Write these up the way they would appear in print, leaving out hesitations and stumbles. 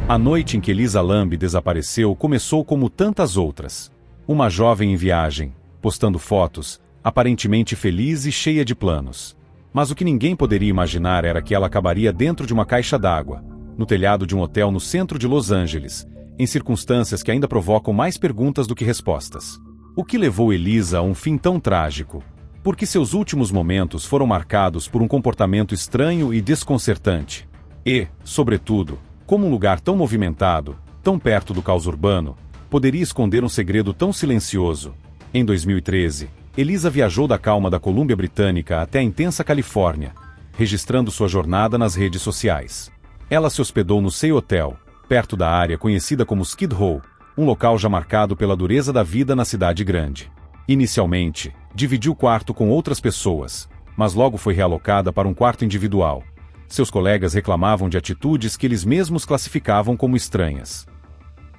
A noite em que Elisa Lamb desapareceu começou como tantas outras. Uma jovem em viagem, postando fotos, aparentemente feliz e cheia de planos. Mas o que ninguém poderia imaginar era que ela acabaria dentro de uma caixa d'água, no telhado de um hotel no centro de Los Angeles, em circunstâncias que ainda provocam mais perguntas do que respostas. O que levou Elisa a um fim tão trágico? Por que seus últimos momentos foram marcados por um comportamento estranho e desconcertante? E, sobretudo, como um lugar tão movimentado, tão perto do caos urbano, poderia esconder um segredo tão silencioso? Em 2013, Elisa viajou da calma da Colômbia Britânica até a intensa Califórnia, registrando sua jornada nas redes sociais. Ela se hospedou no Sea Hotel, perto da área conhecida como Skid Row, um local já marcado pela dureza da vida na cidade grande. Inicialmente, dividiu quarto com outras pessoas, mas logo foi realocada para um quarto individual. Seus colegas reclamavam de atitudes que eles mesmos classificavam como estranhas.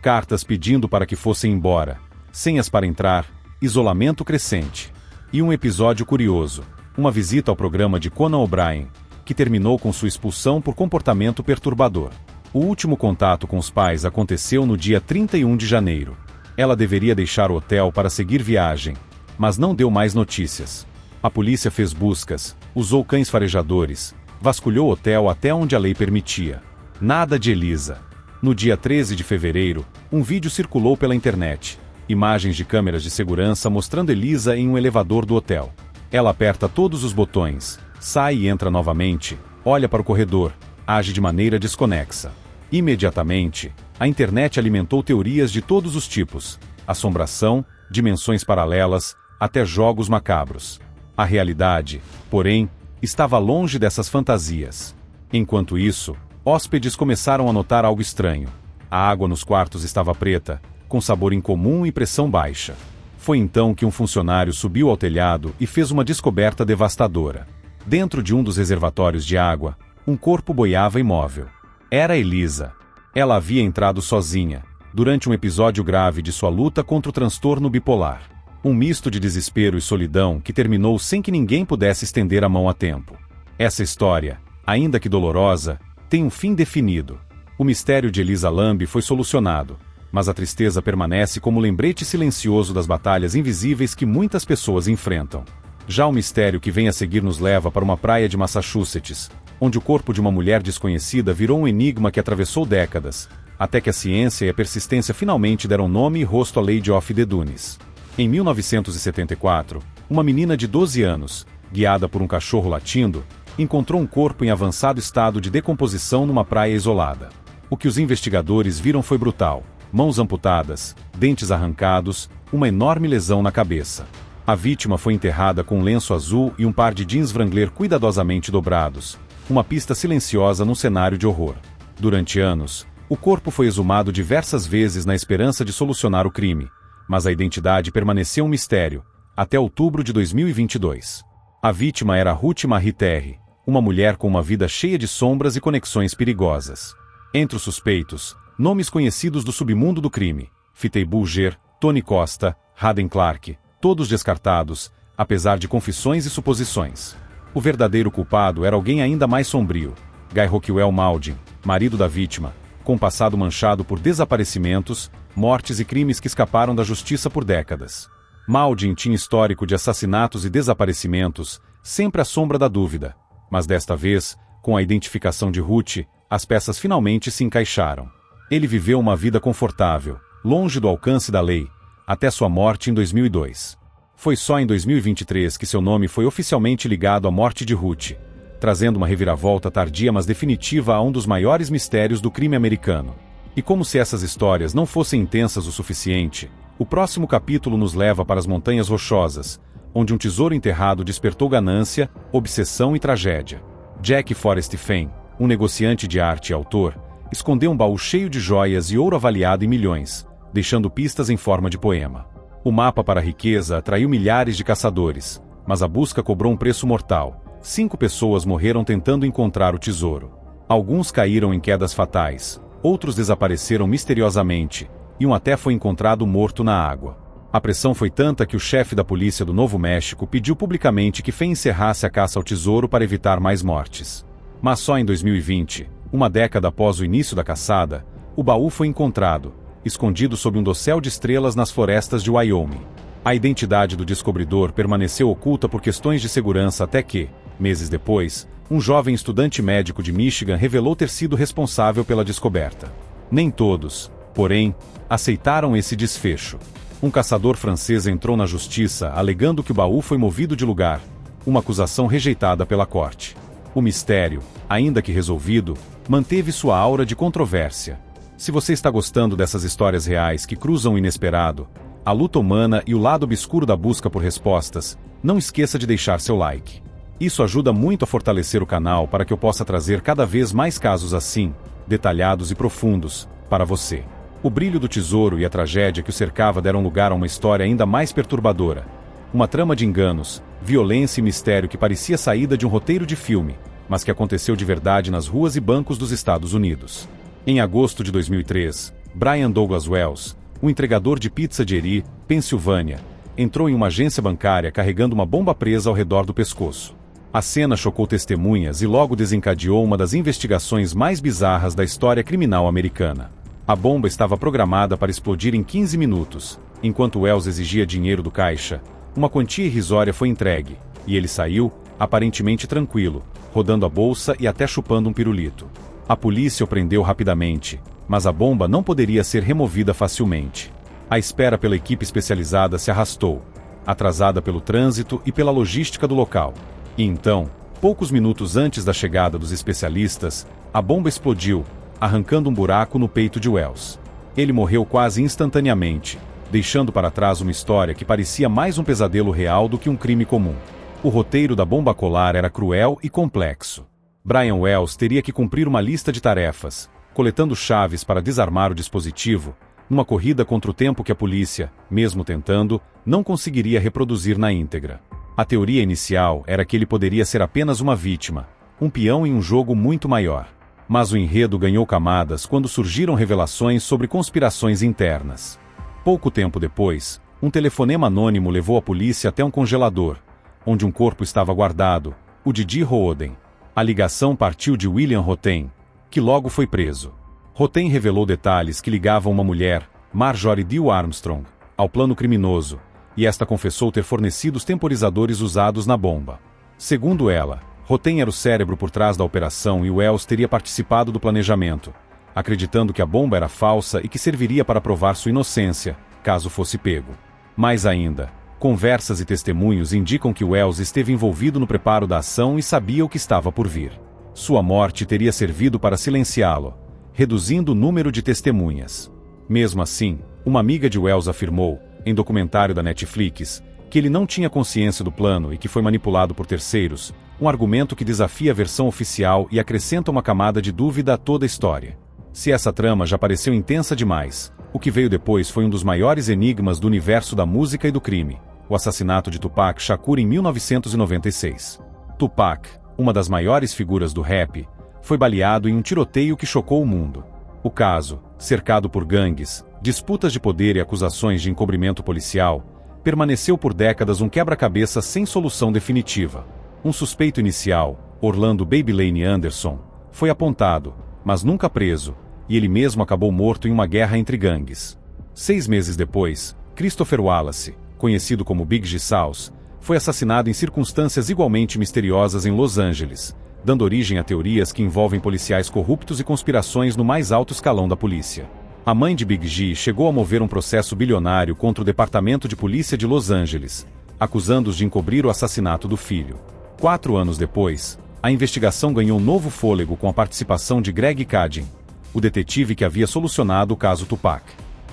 Cartas pedindo para que fossem embora, senhas para entrar, isolamento crescente. E um episódio curioso, uma visita ao programa de Conan O'Brien, que terminou com sua expulsão por comportamento perturbador. O último contato com os pais aconteceu no dia 31 de janeiro. Ela deveria deixar o hotel para seguir viagem, mas não deu mais notícias. A polícia fez buscas, usou cães farejadores, vasculhou o hotel até onde a lei permitia. Nada de Elisa. No dia 13 de fevereiro, um vídeo circulou pela internet. Imagens de câmeras de segurança mostrando Elisa em um elevador do hotel. Ela aperta todos os botões, sai e entra novamente, olha para o corredor, age de maneira desconexa. Imediatamente, a internet alimentou teorias de todos os tipos: assombração, dimensões paralelas, até jogos macabros. A realidade, porém, estava longe dessas fantasias. Enquanto isso, hóspedes começaram a notar algo estranho. A água nos quartos estava preta, com sabor incomum e pressão baixa. Foi então que um funcionário subiu ao telhado e fez uma descoberta devastadora. Dentro de um dos reservatórios de água, um corpo boiava imóvel. Era Elisa. Ela havia entrado sozinha, durante um episódio grave de sua luta contra o transtorno bipolar. Um misto de desespero e solidão que terminou sem que ninguém pudesse estender a mão a tempo. Essa história, ainda que dolorosa, tem um fim definido. O mistério de Elisa Lamb foi solucionado, mas a tristeza permanece como lembrete silencioso das batalhas invisíveis que muitas pessoas enfrentam. Já o mistério que vem a seguir nos leva para uma praia de Massachusetts, onde o corpo de uma mulher desconhecida virou um enigma que atravessou décadas, até que a ciência e a persistência finalmente deram nome e rosto à Lady of the Dunes. Em 1974, uma menina de 12 anos, guiada por um cachorro latindo, encontrou um corpo em avançado estado de decomposição numa praia isolada. O que os investigadores viram foi brutal: mãos amputadas, dentes arrancados, uma enorme lesão na cabeça. A vítima foi enterrada com um lenço azul e um par de jeans Wrangler cuidadosamente dobrados, uma pista silenciosa num cenário de horror. Durante anos, o corpo foi exumado diversas vezes na esperança de solucionar o crime, mas a identidade permaneceu um mistério, até outubro de 2022. A vítima era Ruth Marie Terry, uma mulher com uma vida cheia de sombras e conexões perigosas. Entre os suspeitos, nomes conhecidos do submundo do crime: Fitey Bulger, Tony Costa, Haden Clark, todos descartados, apesar de confissões e suposições. O verdadeiro culpado era alguém ainda mais sombrio: Guy Rockwell Mauldin, marido da vítima, com passado manchado por desaparecimentos, mortes e crimes que escaparam da justiça por décadas. Mauldin tinha histórico de assassinatos e desaparecimentos, sempre à sombra da dúvida. Mas desta vez, com a identificação de Ruth, as peças finalmente se encaixaram. Ele viveu uma vida confortável, longe do alcance da lei, até sua morte em 2002. Foi só em 2023 que seu nome foi oficialmente ligado à morte de Ruth, trazendo uma reviravolta tardia mas definitiva a um dos maiores mistérios do crime americano. E como se essas histórias não fossem intensas o suficiente, o próximo capítulo nos leva para as Montanhas Rochosas, onde um tesouro enterrado despertou ganância, obsessão e tragédia. Jack Forrest Fenn, um negociante de arte e autor, escondeu um baú cheio de joias e ouro avaliado em milhões, deixando pistas em forma de poema. O mapa para a riqueza atraiu milhares de caçadores, mas a busca cobrou um preço mortal. 5 pessoas morreram tentando encontrar o tesouro. Alguns caíram em quedas fatais, outros desapareceram misteriosamente, e um até foi encontrado morto na água. A pressão foi tanta que o chefe da polícia do Novo México pediu publicamente que Fenn encerrasse a caça ao tesouro para evitar mais mortes. Mas só em 2020, uma década após o início da caçada, o baú foi encontrado, escondido sob um dossel de estrelas nas florestas de Wyoming. A identidade do descobridor permaneceu oculta por questões de segurança até que, meses depois, um jovem estudante médico de Michigan revelou ter sido responsável pela descoberta. Nem todos, porém, aceitaram esse desfecho. Um caçador francês entrou na justiça alegando que o baú foi movido de lugar, uma acusação rejeitada pela corte. O mistério, ainda que resolvido, manteve sua aura de controvérsia. Se você está gostando dessas histórias reais que cruzam o inesperado, a luta humana e o lado obscuro da busca por respostas, não esqueça de deixar seu like. Isso ajuda muito a fortalecer o canal para que eu possa trazer cada vez mais casos assim, detalhados e profundos, para você. O brilho do tesouro e a tragédia que o cercava deram lugar a uma história ainda mais perturbadora. Uma trama de enganos, violência e mistério que parecia saída de um roteiro de filme, mas que aconteceu de verdade nas ruas e bancos dos Estados Unidos. Em agosto de 2003, Brian Douglas Wells, um entregador de pizza de Erie, Pensilvânia, entrou em uma agência bancária carregando uma bomba presa ao redor do pescoço. A cena chocou testemunhas e logo desencadeou uma das investigações mais bizarras da história criminal americana. A bomba estava programada para explodir em 15 minutos. Enquanto Wells exigia dinheiro do caixa, uma quantia irrisória foi entregue, e ele saiu, aparentemente tranquilo, rodando a bolsa e até chupando um pirulito. A polícia o prendeu rapidamente, mas a bomba não poderia ser removida facilmente. A espera pela equipe especializada se arrastou, atrasada pelo trânsito e pela logística do local. E então, poucos minutos antes da chegada dos especialistas, a bomba explodiu, arrancando um buraco no peito de Wells. Ele morreu quase instantaneamente, deixando para trás uma história que parecia mais um pesadelo real do que um crime comum. O roteiro da bomba colar era cruel e complexo. Brian Wells teria que cumprir uma lista de tarefas, coletando chaves para desarmar o dispositivo, numa corrida contra o tempo que a polícia, mesmo tentando, não conseguiria reproduzir na íntegra. A teoria inicial era que ele poderia ser apenas uma vítima, um peão em um jogo muito maior. Mas o enredo ganhou camadas quando surgiram revelações sobre conspirações internas. Pouco tempo depois, um telefonema anônimo levou a polícia até um congelador, onde um corpo estava guardado, o de Dee Roden. A ligação partiu de William Rotem, que logo foi preso. Rotem revelou detalhes que ligavam uma mulher, Marjorie Diehl Armstrong, ao plano criminoso, e esta confessou ter fornecido os temporizadores usados na bomba. Segundo ela, Rotem era o cérebro por trás da operação e Wells teria participado do planejamento, acreditando que a bomba era falsa e que serviria para provar sua inocência, caso fosse pego. Mais ainda, conversas e testemunhos indicam que Wells esteve envolvido no preparo da ação e sabia o que estava por vir. Sua morte teria servido para silenciá-lo, reduzindo o número de testemunhas. Mesmo assim, uma amiga de Wells afirmou, em documentário da Netflix, que ele não tinha consciência do plano e que foi manipulado por terceiros, um argumento que desafia a versão oficial e acrescenta uma camada de dúvida a toda a história. Se essa trama já pareceu intensa demais, o que veio depois foi um dos maiores enigmas do universo da música e do crime, o assassinato de Tupac Shakur em 1996. Tupac, uma das maiores figuras do rap, foi baleado em um tiroteio que chocou o mundo. O caso, cercado por gangues, disputas de poder e acusações de encobrimento policial, permaneceu por décadas um quebra-cabeça sem solução definitiva. Um suspeito inicial, Orlando Baby Lane Anderson, foi apontado, mas nunca preso, e ele mesmo acabou morto em uma guerra entre gangues. 6 meses depois, Christopher Wallace, conhecido como Big G Sauce, foi assassinado em circunstâncias igualmente misteriosas em Los Angeles, dando origem a teorias que envolvem policiais corruptos e conspirações no mais alto escalão da polícia. A mãe de Big G chegou a mover um processo bilionário contra o Departamento de Polícia de Los Angeles, acusando-os de encobrir o assassinato do filho. 4 anos depois, a investigação ganhou novo fôlego com a participação de Greg Kading, o detetive que havia solucionado o caso Tupac.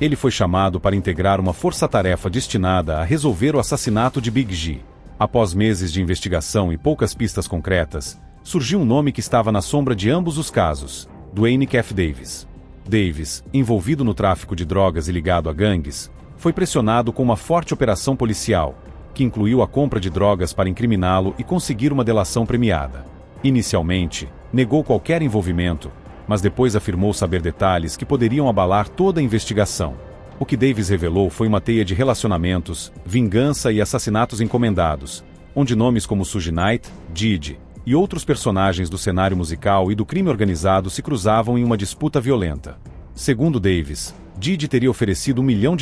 Ele foi chamado para integrar uma força-tarefa destinada a resolver o assassinato de Big G. Após meses de investigação e poucas pistas concretas, surgiu um nome que estava na sombra de ambos os casos: Duane Keffe Davis. Davis, envolvido no tráfico de drogas e ligado a gangues, foi pressionado com uma forte operação policial, que incluiu a compra de drogas para incriminá-lo e conseguir uma delação premiada. Inicialmente, negou qualquer envolvimento, mas depois afirmou saber detalhes que poderiam abalar toda a investigação. O que Davis revelou foi uma teia de relacionamentos, vingança e assassinatos encomendados, onde nomes como Suge Knight, Diddy e outros personagens do cenário musical e do crime organizado se cruzavam em uma disputa violenta. Segundo Davis, Didi teria oferecido $1 milhão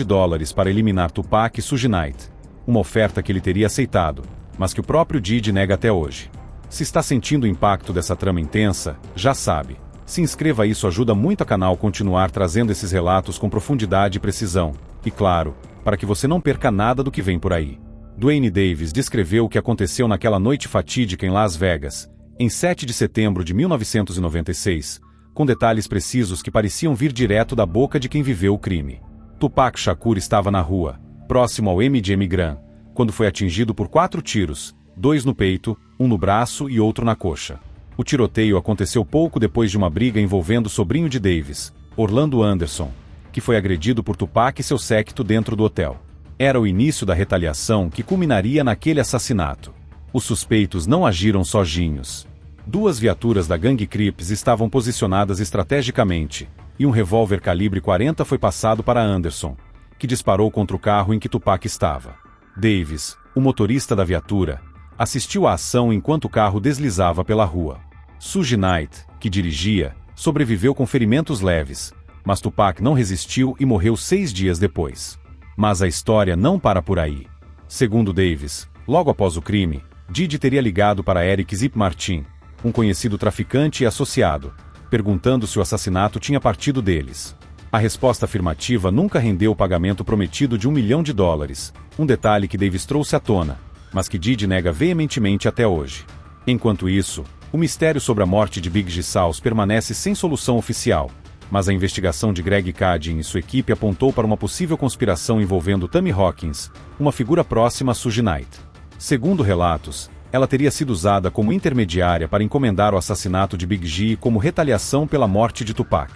para eliminar Tupac e Suge Knight, uma oferta que ele teria aceitado, mas que o próprio Didi nega até hoje. Se está sentindo o impacto dessa trama intensa, já sabe. Se inscreva, isso ajuda muito o canal continuar trazendo esses relatos com profundidade e precisão. E claro, para que você não perca nada do que vem por aí. Duane Davis descreveu o que aconteceu naquela noite fatídica em Las Vegas, em 7 de setembro de 1996, com detalhes precisos que pareciam vir direto da boca de quem viveu o crime. Tupac Shakur estava na rua, próximo ao MGM Grand, quando foi atingido por 4 tiros, 2 no peito, 1 no braço e outro na coxa. O tiroteio aconteceu pouco depois de uma briga envolvendo o sobrinho de Davis, Orlando Anderson, que foi agredido por Tupac e seu séquito dentro do hotel. Era o início da retaliação que culminaria naquele assassinato. Os suspeitos não agiram sozinhos. 2 viaturas da gangue Crips estavam posicionadas estrategicamente, e um revólver calibre .40 foi passado para Anderson, que disparou contra o carro em que Tupac estava. Davis, o motorista da viatura, assistiu à ação enquanto o carro deslizava pela rua. Suge Knight, que dirigia, sobreviveu com ferimentos leves, mas Tupac não resistiu e morreu 6 dias depois. Mas a história não para por aí. Segundo Davis, logo após o crime, Didi teria ligado para Eric Zip Martin, um conhecido traficante e associado, perguntando se o assassinato tinha partido deles. A resposta afirmativa nunca rendeu o pagamento prometido de $1 milhão, um detalhe que Davis trouxe à tona, mas que Didi nega veementemente até hoje. Enquanto isso, o mistério sobre a morte de Big G Sauce permanece sem solução oficial, mas a investigação de Greg Kading e sua equipe apontou para uma possível conspiração envolvendo Tammy Hawkins, uma figura próxima a Suge Knight. Segundo relatos, ela teria sido usada como intermediária para encomendar o assassinato de Big G como retaliação pela morte de Tupac.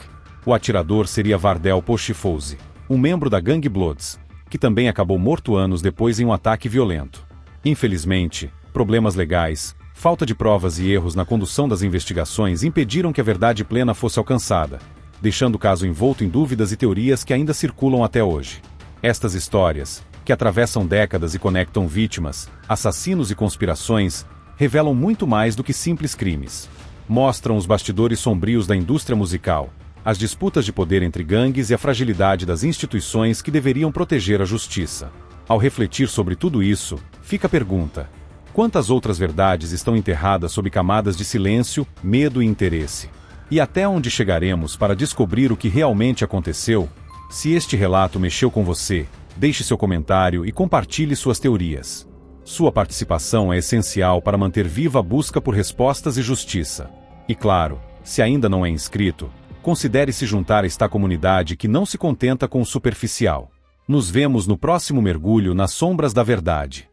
O atirador seria Vardell Pochifouze, um membro da gangue Bloods, que também acabou morto anos depois em um ataque violento. Infelizmente, problemas legais, falta de provas e erros na condução das investigações impediram que a verdade plena fosse alcançada, deixando o caso envolto em dúvidas e teorias que ainda circulam até hoje. Estas histórias, que atravessam décadas e conectam vítimas, assassinos e conspirações, revelam muito mais do que simples crimes. Mostram os bastidores sombrios da indústria musical, as disputas de poder entre gangues e a fragilidade das instituições que deveriam proteger a justiça. Ao refletir sobre tudo isso, fica a pergunta: quantas outras verdades estão enterradas sob camadas de silêncio, medo e interesse? E até onde chegaremos para descobrir o que realmente aconteceu? Se este relato mexeu com você, deixe seu comentário e compartilhe suas teorias. Sua participação é essencial para manter viva a busca por respostas e justiça. E claro, se ainda não é inscrito, considere se juntar a esta comunidade que não se contenta com o superficial. Nos vemos no próximo mergulho nas sombras da verdade.